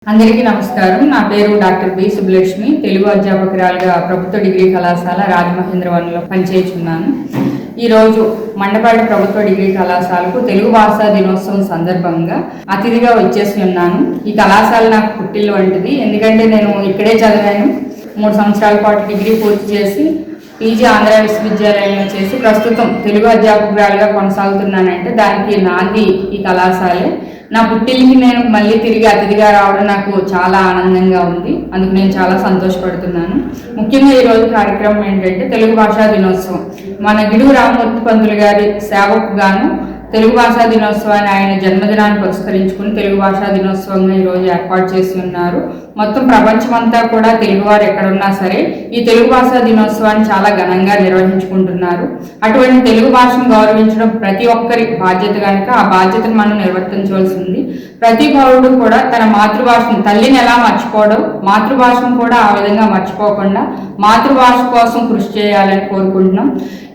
అందరికీ నమస్కారం. నా పేరు డాక్టర్ బి సుబ్బలక్ష్మి. తెలుగు అధ్యాపకురాలుగా ప్రభుత్వ డిగ్రీ కళాశాల రాజమహేంద్రవరంలో పనిచేస్తున్నాను. ఈరోజు మండపాటి ప్రభుత్వ డిగ్రీ కళాశాలకు తెలుగు భాషా దినోత్సవం సందర్భంగా అతిథిగా వచ్చేసి ఉన్నాను. ఈ కళాశాల నాకు పుట్టిల్లు వంటిది. ఎందుకంటే నేను ఇక్కడే చదివాను. 3 సంవత్సరాల పాటు డిగ్రీ పూర్తి చేసి పీజీ ఆంధ్ర విశ్వవిద్యాలయంలో చేసి ప్రస్తుతం తెలుగు అధ్యాపకురాలుగా కొనసాగుతున్నానంటే దానికి నాంది ఈ కళాశాలే. నా పుట్టిల్లికి నేను మళ్ళీ తిరిగి అతిథిగా రావడం నాకు చాలా ఆనందంగా ఉంది. అందుకు నేను చాలా సంతోషపడుతున్నాను. ముఖ్యంగా ఈరోజు కార్యక్రమం ఏంటంటే తెలుగు భాషా దినోత్సవం. మన గిడుగు రామమూర్తి పంతులు గారి సేవకు గాను తెలుగు భాషా దినోత్సవాన్ని ఆయన జన్మదినాన్ని పురస్కరించుకుని తెలుగు భాషా దినోత్సవంగా ఈరోజు ఏర్పాటు చేసి ఉన్నారు. మొత్తం ప్రపంచమంతా కూడా తెలుగువారు ఎక్కడున్నా సరే ఈ తెలుగు భాషా దినోత్సవాన్ని చాలా ఘనంగా నిర్వహించుకుంటున్నారు. అటువంటి తెలుగు భాషను గౌరవించడం ప్రతి ఒక్కరి బాధ్యత కనుక ఆ బాధ్యతను మనం నిర్వర్తించవలసి ఉంది. ప్రతి పౌరుడు కూడా తన మాతృభాషను, తల్లిని ఎలా మర్చిపోవడం, మాతృభాషను కూడా ఆ విధంగా మర్చిపోకుండా మాతృభాష కోసం కృషి చేయాలని కోరుకుంటున్నాం.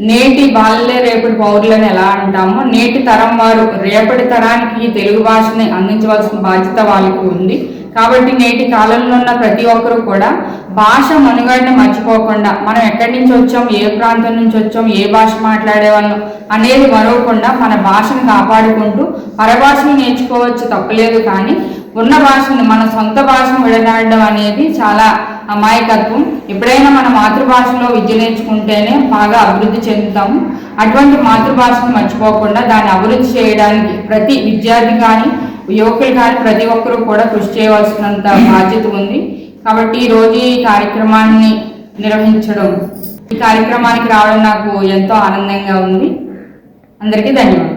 నేటి బాలలే రేపటి పౌరులని ఎలా అంటామో నేటి తరం వారు రేపటి తరానికి ఈ తెలుగు భాషని అందించవలసిన బాధ్యత వాళ్ళకి ఉంది. కాబట్టి నేటి కాలంలో ఉన్న ప్రతి ఒక్కరూ కూడా భాష మనుగడని మర్చిపోకుండా మనం ఎక్కడి నుంచి వచ్చాం, ఏ ప్రాంతం నుంచి వచ్చాం, ఏ భాష మాట్లాడేవాళ్ళం అనేది మరవకుండా మన భాషను కాపాడుకుంటూ పరభాషను నేర్చుకోవచ్చు, తప్పలేదు. కానీ ఉన్న భాషను, మన సొంత భాషను విడనాడడం అనేది చాలా అమాయకత్వం. ఎప్పుడైనా మన మాతృభాషలో విద్య నేర్చుకుంటేనే బాగా అభివృద్ధి చెందుతాము. అటువంటి మాతృభాషను మర్చిపోకుండా దాన్ని అభివృద్ధి చేయడానికి ప్రతి విద్యార్థి కానీ యువకులు కానీ ప్రతి ఒక్కరూ కూడా కృషి చేయవలసినంత బాధ్యత ఉంది. కాబట్టి ఈరోజు ఈ కార్యక్రమాన్ని నిర్వహించడం, ఈ కార్యక్రమానికి రావడం నాకు ఎంతో ఆనందంగా ఉంది. అందరికీ ధన్యవాదాలు.